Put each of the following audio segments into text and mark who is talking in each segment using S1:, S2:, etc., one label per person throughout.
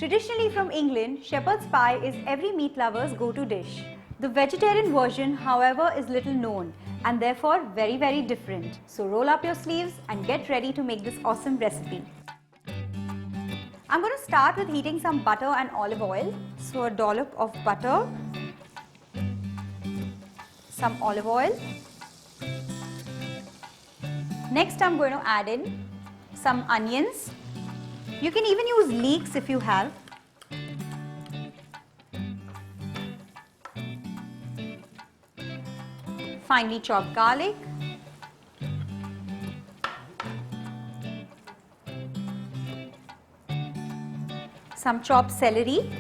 S1: Traditionally from England, shepherd's pie is every meat lover's go-to dish. The vegetarian version, however, is little known and therefore very different. So roll up your sleeves and get ready to make this awesome recipe. I'm going to start with heating some butter and olive oil. So a dollop of butter, some olive oil. Next I'm going to add in some onions. You can even use leeks if you have. Finely chopped garlic. Some chopped celery.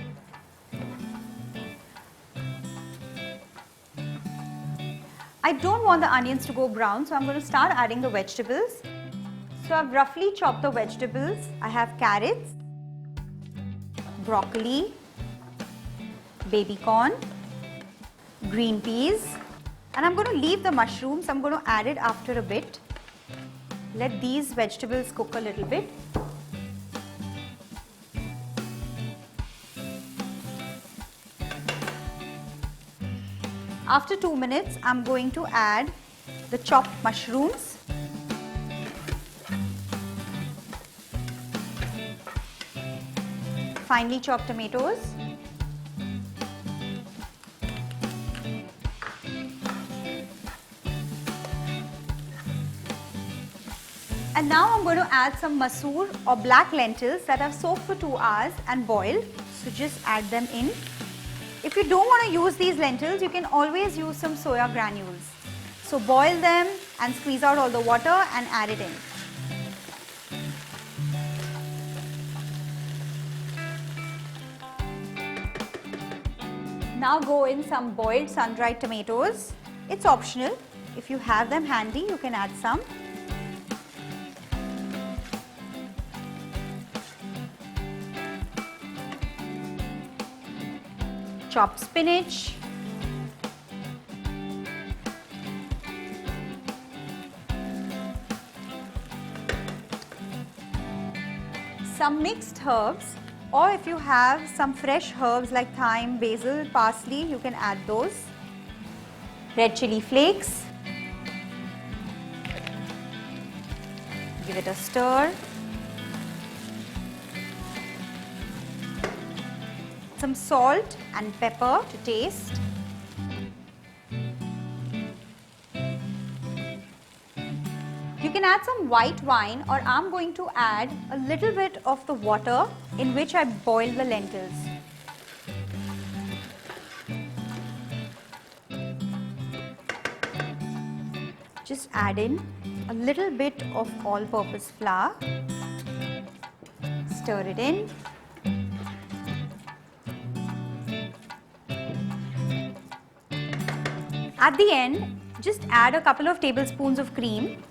S1: I don't want the onions to go brown, so I'm going to start adding the vegetables. So I've roughly chopped the vegetables. I have carrots, broccoli, baby corn, green peas, and I'm going to leave the mushrooms. I'm going to add it after a bit. Let these vegetables cook a little bit. After 2 minutes, I'm going to add the chopped mushrooms. Finely chopped tomatoes. And now I'm going to add some masoor or black lentils that I've soaked for 2 hours and boiled. So just add them in. If you don't want to use these lentils, you can always use some soya granules. So boil them and squeeze out all the water and add it in. Now go in some boiled sun-dried tomatoes. It's optional. If you have them handy, you can add some. Chopped spinach, some mixed herbs, or if you have some fresh herbs like thyme, basil, parsley, you can add those. Red chili flakes, give it a stir. Some salt and pepper to taste. You can add some white wine, or I'm going to add a little bit of the water in which I boiled the lentils. Just add in a little bit of all-purpose flour. Stir it in. At the end, just add a couple of tablespoons of cream.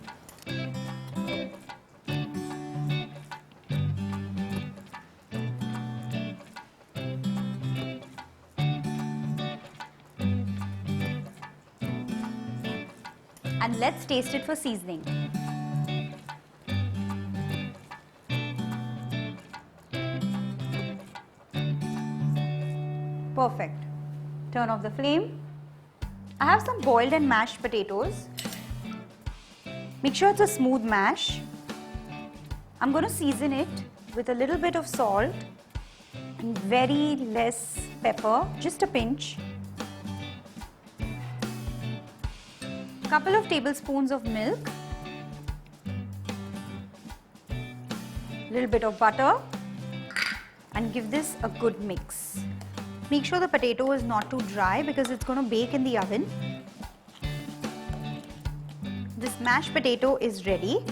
S1: And let's taste it for seasoning. Perfect. Turn off the flame. I have some boiled and mashed potatoes. Make sure it's a smooth mash. I'm going to season it with a little bit of salt and very less pepper, just a pinch. Couple of tablespoons of milk. Little bit of butter, and give this a good mix. Make sure the potato is not too dry because it's going to bake in the oven. This mashed potato is ready,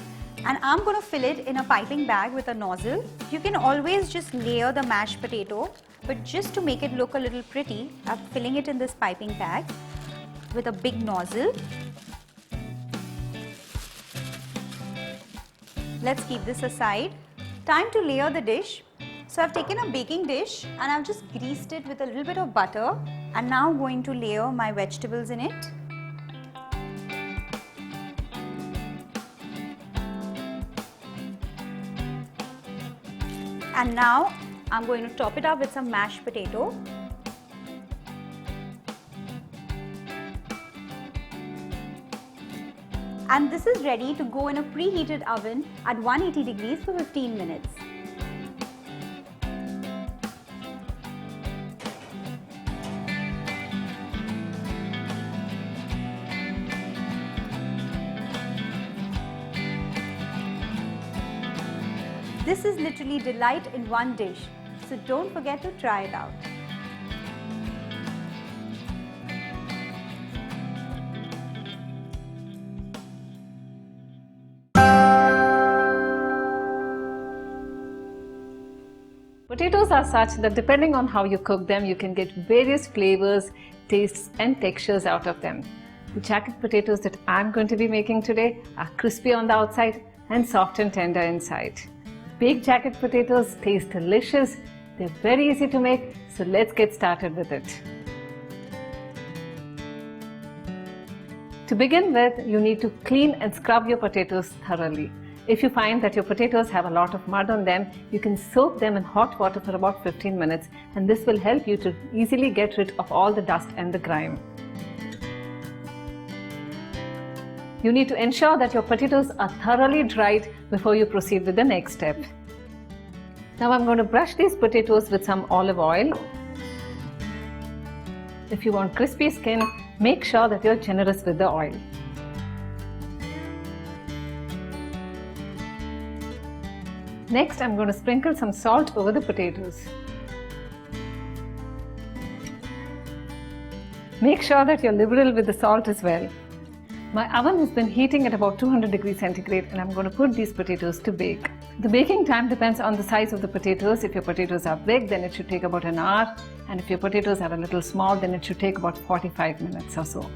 S1: and I'm going to fill it in a piping bag with a nozzle. You can always just layer the mashed potato, but just to make it look a little pretty, I'm filling it in this piping bag with a big nozzle. Let's keep this aside. Time to layer the dish. So I've taken a baking dish and I've just greased it with a little bit of butter, and now going to layer my vegetables in it. And now I'm going to top it up with some mashed potato. And this is ready to go in a preheated oven at 180 degrees for 15 minutes. This is literally delight in one dish, so don't forget to try it out.
S2: Potatoes are such that depending on how you cook them, you can get various flavors, tastes and textures out of them. The jacket potatoes that I'm going to be making today are crispy on the outside and soft and tender inside. Baked jacket potatoes taste delicious, they're very easy to make, so let's get started with it. To begin with, you need to clean and scrub your potatoes thoroughly. If you find that your potatoes have a lot of mud on them, you can soak them in hot water for about 15 minutes and this will help you to easily get rid of all the dust and the grime. You need to ensure that your potatoes are thoroughly dried before you proceed with the next step. Now I'm going to brush these potatoes with some olive oil. If you want crispy skin, make sure that you're generous with the oil. Next, I'm going to sprinkle some salt over the potatoes. Make sure that you're liberal with the salt as well. My oven has been heating at about 200 degrees centigrade and I'm going to put these potatoes to bake. The baking time depends on the size of the potatoes. If your potatoes are big, then it should take about an hour, and if your potatoes are a little small, then it should take about 45 minutes or so.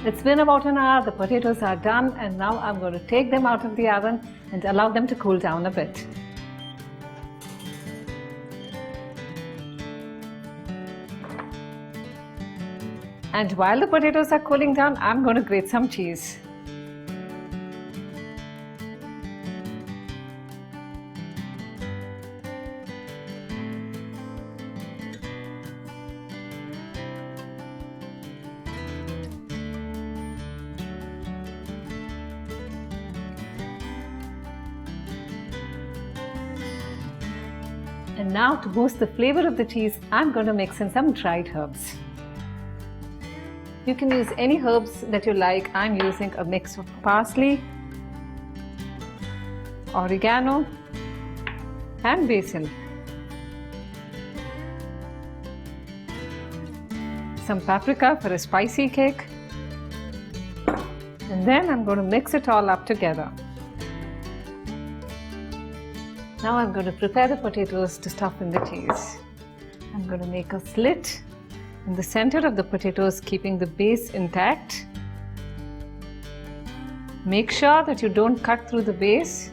S2: It's been about an hour, the potatoes are done, and now I'm going to take them out of the oven and allow them to cool down a bit. And while the potatoes are cooling down, I'm going to grate some cheese. And now to boost the flavor of the cheese, I'm going to mix in some dried herbs. You can use any herbs that you like. I'm using a mix of parsley, oregano and basil. Some paprika for a spicy kick. And then I'm going to mix it all up together. Now I'm going to prepare the potatoes to stuff in the cheese. I'm going to make a slit in the center of the potatoes, keeping the base intact. Make sure that you don't cut through the base.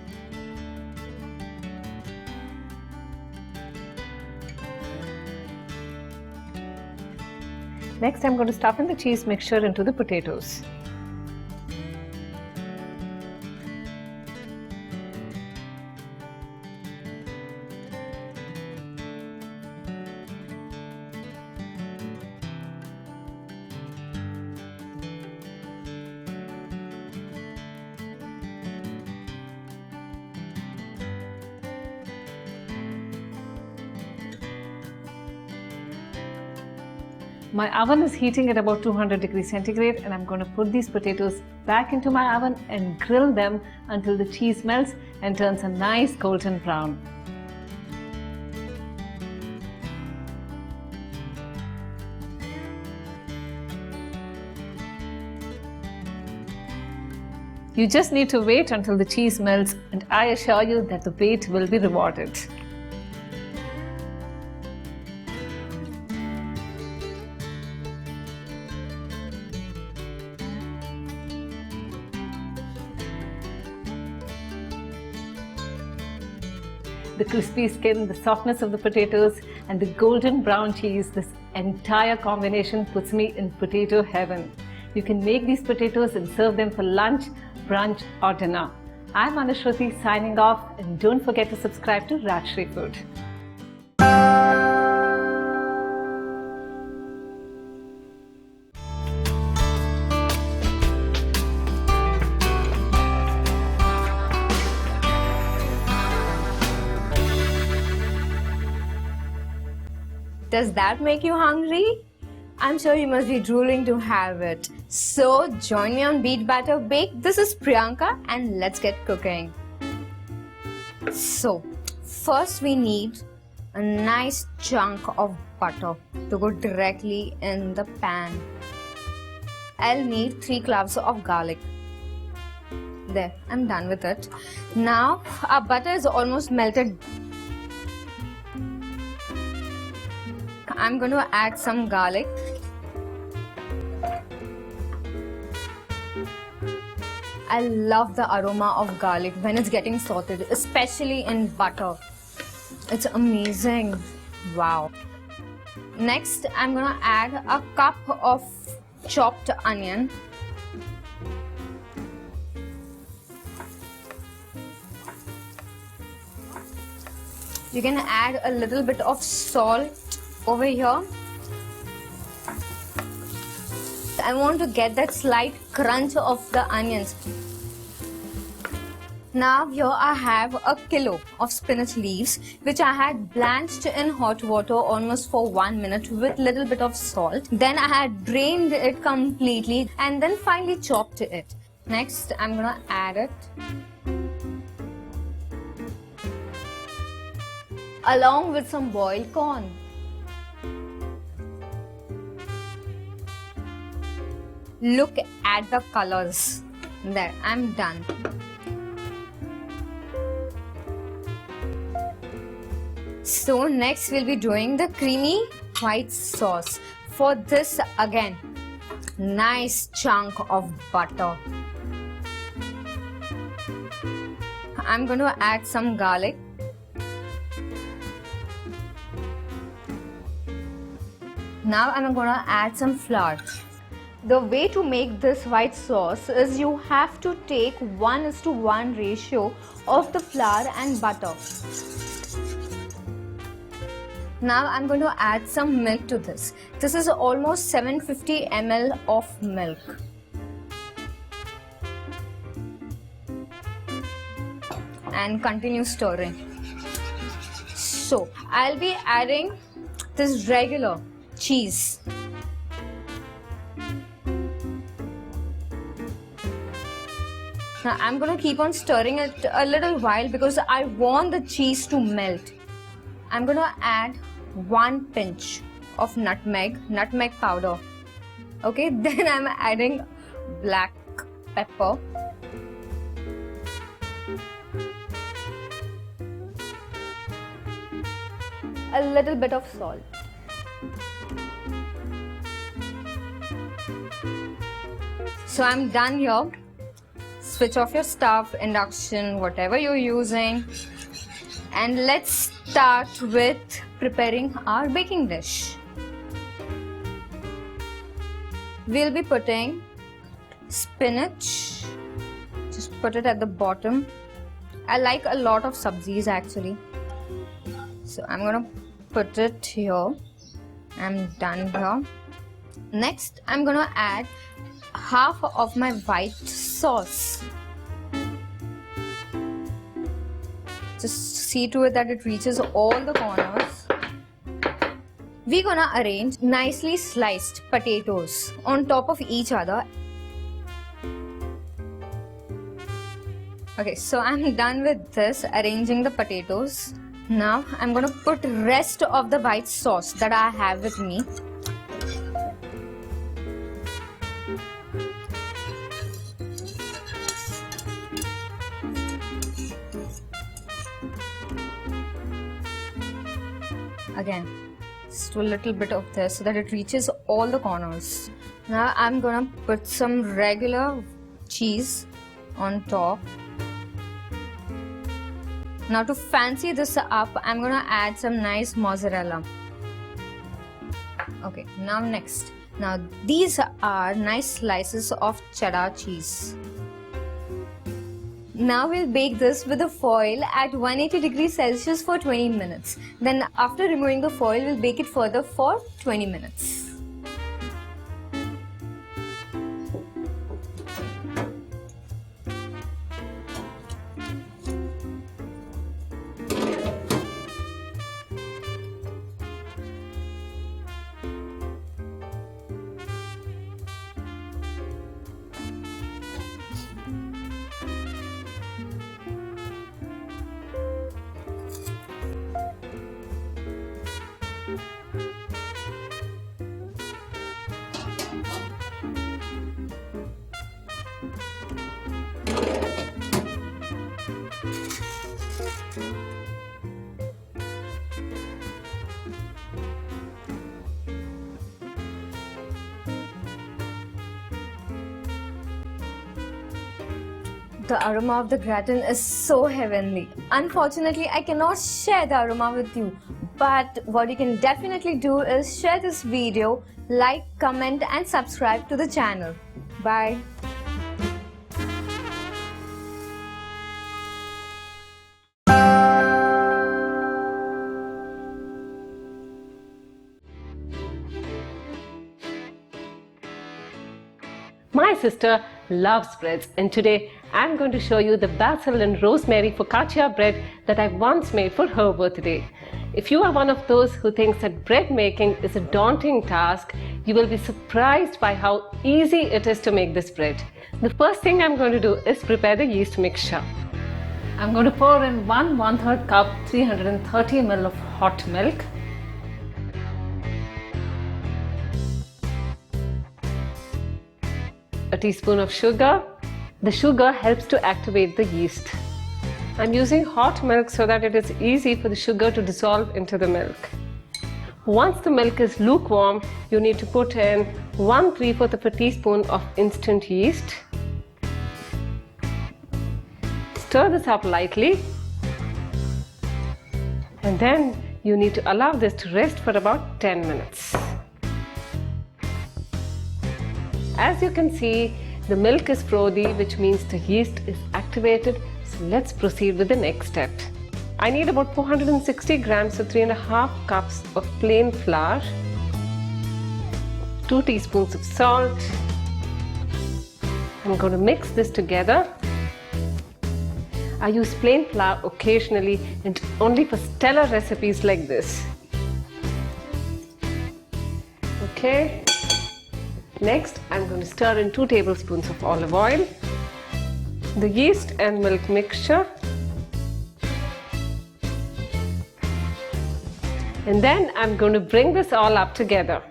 S2: Next, I'm going to stuff in the cheese mixture into the potatoes. My oven is heating at about 200 degrees centigrade and I'm going to put these potatoes back into my oven and grill them until the cheese melts and turns a nice golden brown. You just need to wait until the cheese melts, and I assure you that the wait will be rewarded. the crispy skin, the softness of the potatoes, and the golden brown cheese, this entire combination puts me in potato heaven. You can make these potatoes and serve them for lunch, brunch, or dinner. I'm Anushriti signing off, and don't forget to subscribe to Rajshri Food.
S3: Does that make you hungry? I'm sure you must be drooling to have it. So join me on Beat Batter Bake. This is Priyanka and let's get cooking. So first we need a nice chunk of butter to go directly in the pan. I'll need 3 cloves of garlic. There, I'm done with it. Now our butter is almost melted. I'm going to add some garlic. I love the aroma of garlic when it's getting sauteed, especially in butter. It's amazing. Wow. Next, I'm going to add a cup of chopped onion. You can add a little bit of salt over here. I want to get that slight crunch of the onions. Now here I have a kilo of spinach leaves which I had blanched in hot water almost for 1 minute with little bit of salt. Then I had drained it completely and then finally chopped it. Next I'm gonna add it along with some boiled corn. Look at the colors. There, I'm done. So next we'll be doing the creamy white sauce. For this again, nice chunk of butter. I'm going to add some garlic. Now I'm going to add some flour. The way to make this white sauce is you have to take 1:1 ratio of the flour and butter. Now I'm going to add some milk to this. This is almost 750 ml of milk. And continue stirring. So I'll be adding this regular cheese. Now I'm going to keep on stirring it a little while because I want the cheese to melt. I'm going to add 1 pinch of nutmeg powder. Okay, then I'm adding black pepper. A little bit of salt. So I'm done here. Switch off your stove, induction, whatever you're using. And let's start with preparing our baking dish. We'll be putting spinach. Just put it at the bottom. I like a lot of sabzis actually. So I'm gonna put it here. I'm done here. Next, I'm gonna add half of my white sauce. Just see to it that it reaches all the corners. We're gonna arrange nicely sliced potatoes on top of each other. Okay, so I'm done with this, arranging the potatoes. Now I'm gonna put rest of the white sauce that I have with me. Again, just a little bit of this so that it reaches all the corners. Now I'm gonna put some regular cheese on top. Now to fancy this up, I'm gonna add some nice mozzarella. Okay, now next. Now these are nice slices of cheddar cheese. Now we'll bake this with the foil at 180 degrees Celsius for 20 minutes. Then after removing the foil, we'll bake it further for 20 minutes. The aroma of the gratin is so heavenly. Unfortunately, I cannot share the aroma with you. But what you can definitely do is share this video, like, comment and subscribe to the channel. Bye.
S2: My sister loves breads, and today I'm going to show you the basil and rosemary focaccia bread that I once made for her birthday. If you are one of those who thinks that bread making is a daunting task, you will be surprised by how easy it is to make this bread. The first thing I'm going to do is prepare the yeast mixture. I'm going to pour in 1/3 cup 330 ml of hot milk. A teaspoon of sugar. The sugar helps to activate the yeast. I'm using hot milk so that it is easy for the sugar to dissolve into the milk. Once the milk is lukewarm, you need to put in 1/3 of a teaspoon of instant yeast. Stir this up lightly. And then you need to allow this to rest for about 10 minutes. As you can see, the milk is frothy, which means the yeast is activated. So let's proceed with the next step. I need about 460 grams or 3.5 cups of plain flour, 2 teaspoons of salt. I'm going to mix this together. I use plain flour occasionally and only for stellar recipes like this. Okay. Next, I'm going to stir in 2 tablespoons of olive oil, the yeast and milk mixture, and then I'm going to bring this all up together.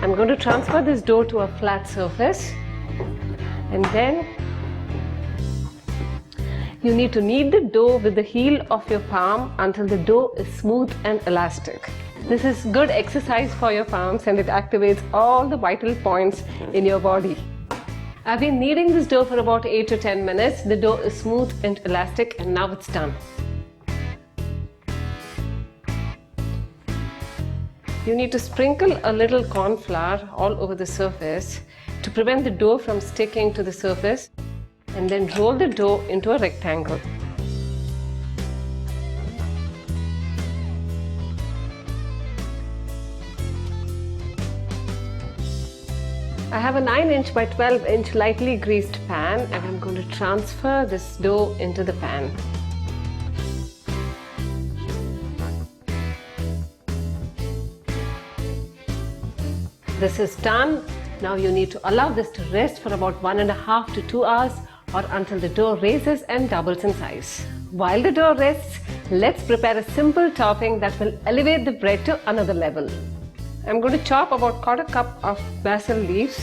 S2: I'm going to transfer this dough to a flat surface, and then you need to knead the dough with the heel of your palm until the dough is smooth and elastic. This is good exercise for your palms and it activates all the vital points in your body. I've been kneading this dough for about 8 to 10 minutes. The dough is smooth and elastic and now it's done. You need to sprinkle a little corn flour all over the surface to prevent the dough from sticking to the surface, and then roll the dough into a rectangle. I have a 9-inch by 12-inch lightly greased pan, and I'm going to transfer this dough into the pan. This is done. Now you need to allow this to rest for about 1.5 to 2 hours or until the dough raises and doubles in size. While the dough rests, let's prepare a simple topping that will elevate the bread to another level. I'm going to chop about 1/4 cup of basil leaves.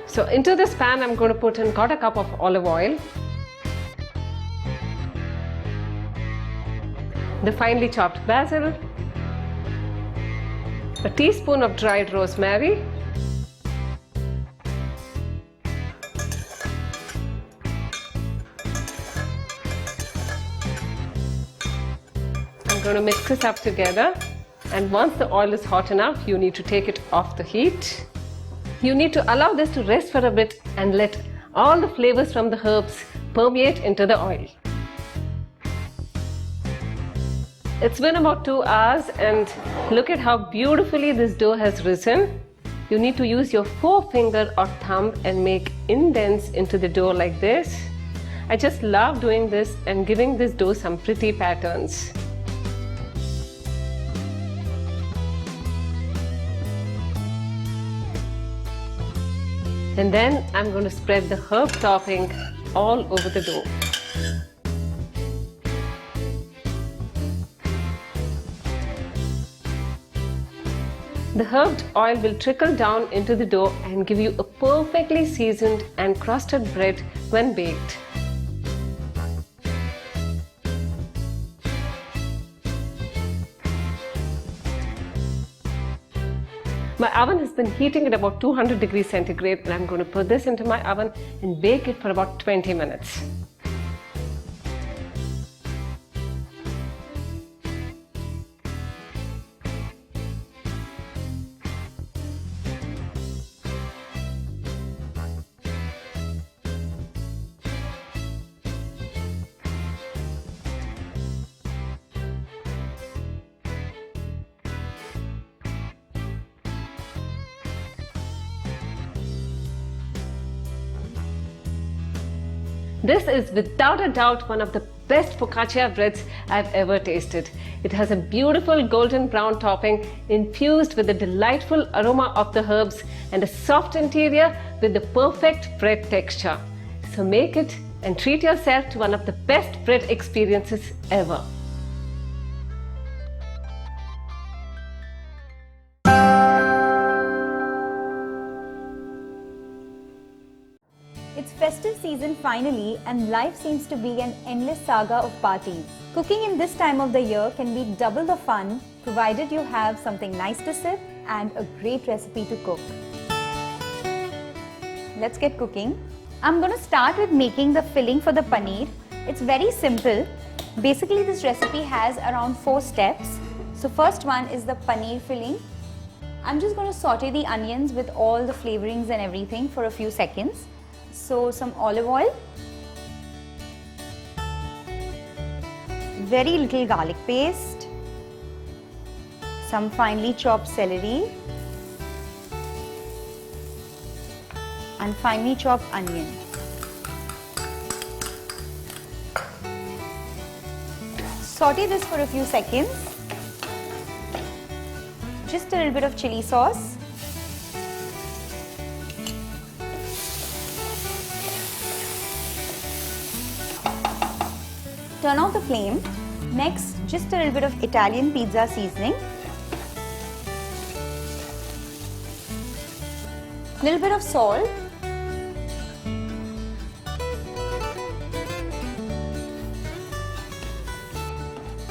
S2: So into this pan, I'm going to put in 1/4 cup of olive oil, the finely chopped basil, a teaspoon of dried rosemary, I'm going to mix this up together, and once the oil is hot enough, you need to take it off the heat. You need to allow this to rest for a bit and let all the flavors from the herbs permeate into the oil. It's been about 2 hours and look at how beautifully this dough has risen. You need to use your forefinger or thumb and make indents into the dough like this. I just love doing this and giving this dough some pretty patterns. And then I'm going to spread the herb topping all over the dough. The herbed oil will trickle down into the dough and give you a perfectly seasoned and crusted bread when baked. My oven has been heating at about 200 degrees centigrade, and I'm going to put this into my oven and bake it for about 20 minutes. This is without a doubt one of the best focaccia breads I've ever tasted. It has a beautiful golden brown topping infused with the delightful aroma of the herbs and a soft interior with the perfect bread texture. So make it and treat yourself to one of the best bread experiences ever.
S1: It's festive season finally, and life seems to be an endless saga of parties. Cooking in this time of the year can be double the fun, provided you have something nice to sip and a great recipe to cook. Let's get cooking. I'm going to start with making the filling for the paneer. It's very simple. Basically, this recipe has around 4 steps. So first one is the paneer filling. I'm just going to saute the onions with all the flavorings and everything for a few seconds. So some olive oil, very little garlic paste, some finely chopped celery and finely chopped onion. Saute this for a few seconds. Just a little bit of chili sauce. Turn off the flame. Next, just a little bit of Italian pizza seasoning. Little bit of salt.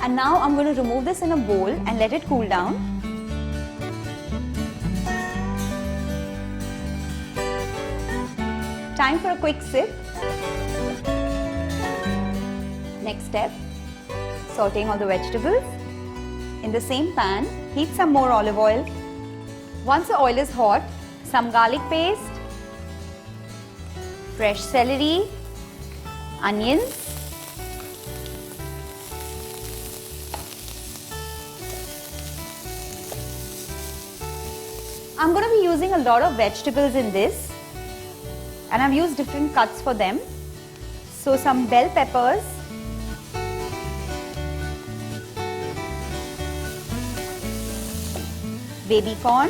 S1: And now I'm going to remove this in a bowl and let it cool down. Time for a quick sip. Next step, sauteing all the vegetables. In the same pan, heat some more olive oil. Once the oil is hot, some garlic paste, fresh celery, onions, I'm going to be using a lot of vegetables in this, and I've used different cuts for them. So some bell peppers, baby corn,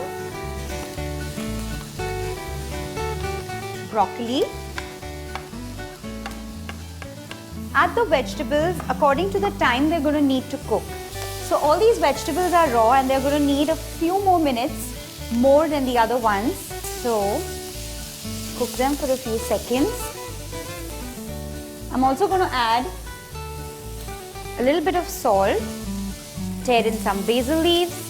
S1: broccoli. Add the vegetables according to the time they're going to need to cook. So all these vegetables are raw and they're going to need a few more minutes more than the other ones. So cook them for a few seconds. I'm also going to add a little bit of salt, tear in some basil leaves,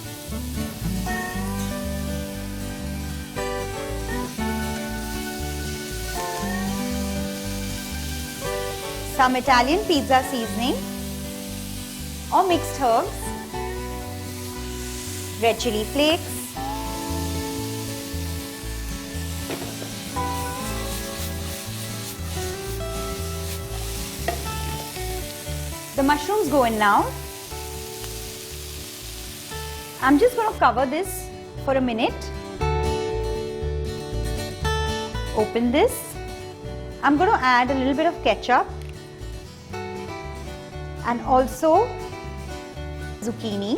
S1: some Italian pizza seasoning or mixed herbs, red chili flakes, the mushrooms go in now. I'm just going to cover this for a minute. Open this. I'm going to add a little bit of ketchup and also zucchini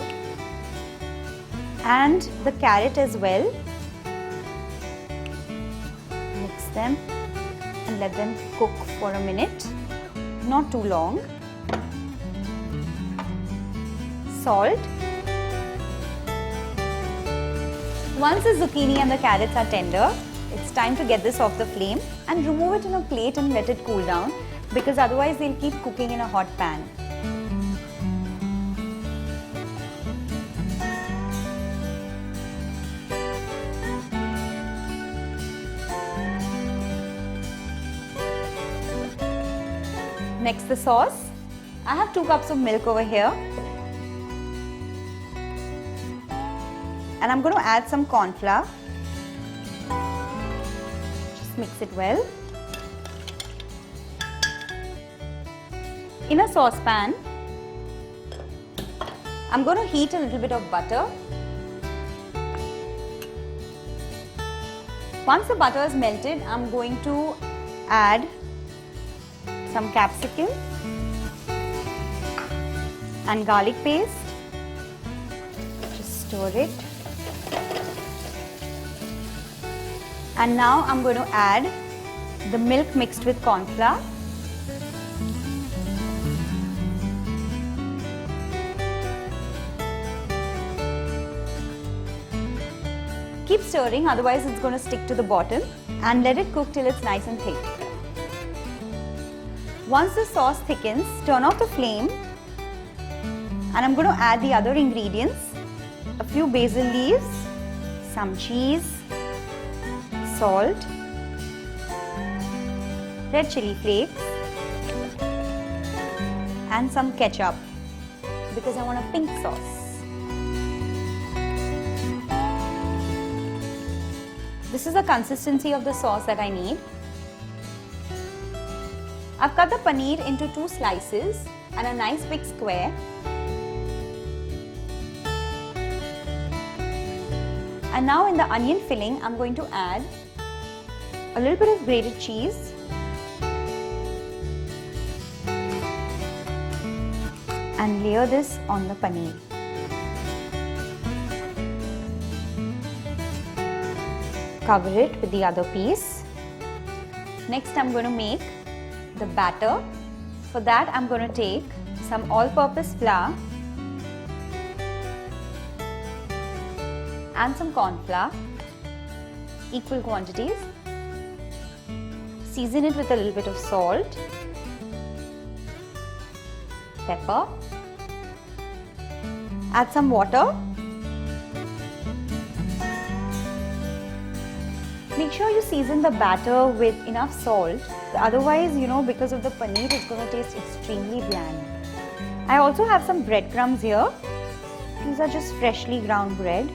S1: and the carrot as well. Mix them and let them cook for a minute, not too long. Salt. Once the zucchini and the carrots are tender, it's time to get this off the flame and remove it in a plate and let it cool down, because otherwise they'll keep cooking in a hot pan. Next, the sauce. I have 2 cups of milk over here. And I'm going to add some corn flour. Just mix it well. In a saucepan, I'm going to heat a little bit of butter. Once the butter is melted, I'm going to add some capsicum and garlic paste. Just stir it. And now I'm going to add the milk mixed with corn flour. Keep stirring, otherwise it's going to stick to the bottom, and let it cook till it's nice and thick. Once the sauce thickens, turn off the flame, and I'm going to add the other ingredients: a few basil leaves, some cheese, salt, red chili flakes, and some ketchup, because I want a pink sauce. This is the consistency of the sauce that I need. I've cut the paneer into 2 slices and a nice big square. And now in the onion filling, I'm going to add a little bit of grated cheese and layer this on the paneer. Cover it with the other piece. Next, I'm going to make the batter. For that, I'm going to take some all-purpose flour and some corn flour, equal quantities. Season it with a little bit of salt, pepper, add some water. Make sure you season the batter with enough salt, otherwise, because of the paneer, it's going to taste extremely bland. I also have some breadcrumbs here. These are just freshly ground bread.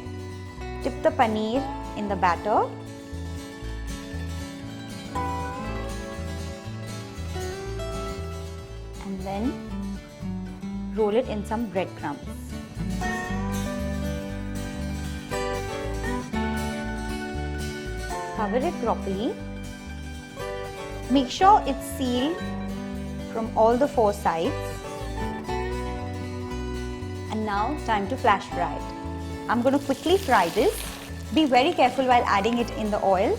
S1: Dip the paneer in the batter. And then roll it in some breadcrumbs. Cover it properly. Make sure it's sealed from all the 4 sides. And now, time to flash fry it. I'm going to quickly fry this. Be very careful while adding it in the oil.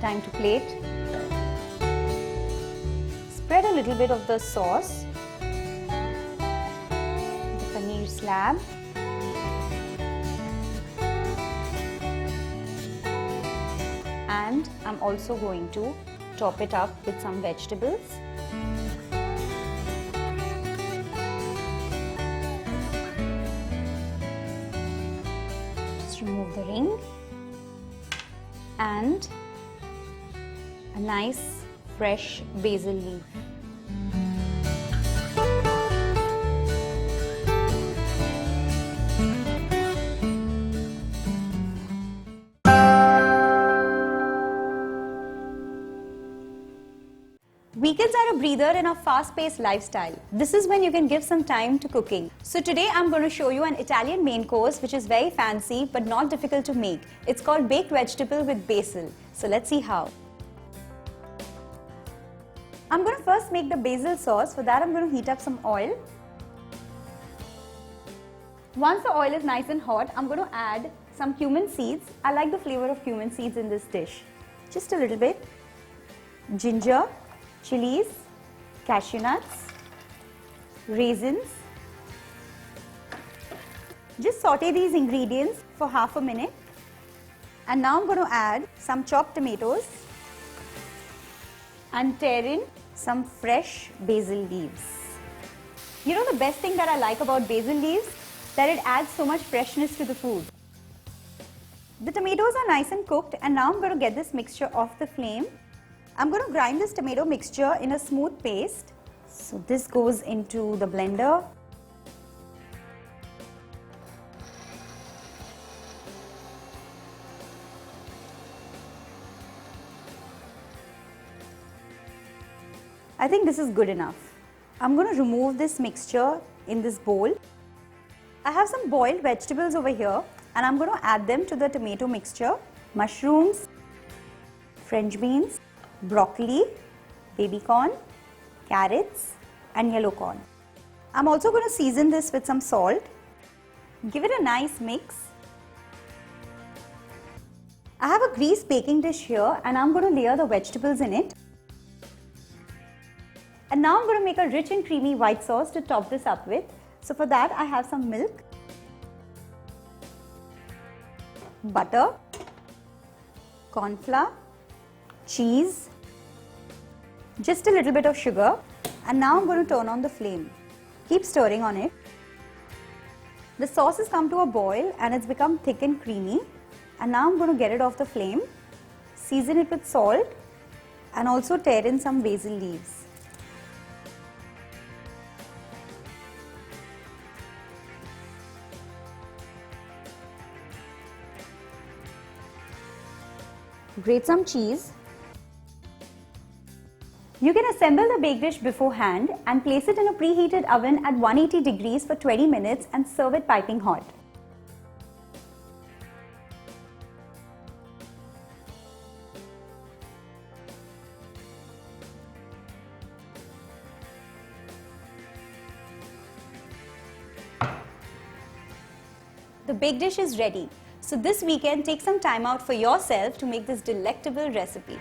S1: Time to plate. Spread a little bit of the sauce, the paneer slab, and I'm also going to top it up with some vegetables. the ring, and a nice fresh basil leaf. Weekends are a breather in our fast-paced lifestyle. This is when you can give some time to cooking. So today I'm going to show you an Italian main course which is very fancy but not difficult to make. It's called baked vegetable with basil. So let's see how. I'm going to first make the basil sauce. For that I'm going to heat up some oil. Once the oil is nice and hot, I'm going to add some cumin seeds. I like the flavor of cumin seeds in this dish. Just a little bit. Ginger, chilies, cashew nuts, raisins. Just saute these ingredients for half a minute. And now I'm going to add some chopped tomatoes and tear in some fresh basil leaves. You know the best thing that I like about basil leaves? That it adds so much freshness to the food. The tomatoes are nice and cooked, and now I'm going to get this mixture off the flame. I'm going to grind this tomato mixture in a smooth paste. So this goes into the blender. I think this is good enough. I'm going to remove this mixture in this bowl. I have some boiled vegetables over here, and I'm going to add them to the tomato mixture. Mushrooms, French beans, broccoli, baby corn, carrots and yellow corn. I'm also going to season this with some salt. Give it a nice mix. I have a greased baking dish here and I'm going to layer the vegetables in it. And now I'm going to make a rich and creamy white sauce to top this up with. So for that I have some milk, butter, corn flour, cheese, just a little bit of sugar, and now I'm going to turn on the flame. Keep stirring on it. The sauce has come to a boil and it's become thick and creamy, and now I'm going to get it off the flame, season it with salt and also tear in some basil leaves. Grate some cheese. You can assemble the baked dish beforehand and place it in a preheated oven at 180 degrees for 20 minutes and serve it piping hot. The baked dish is ready. So this weekend, take some time out for yourself to make this delectable recipe.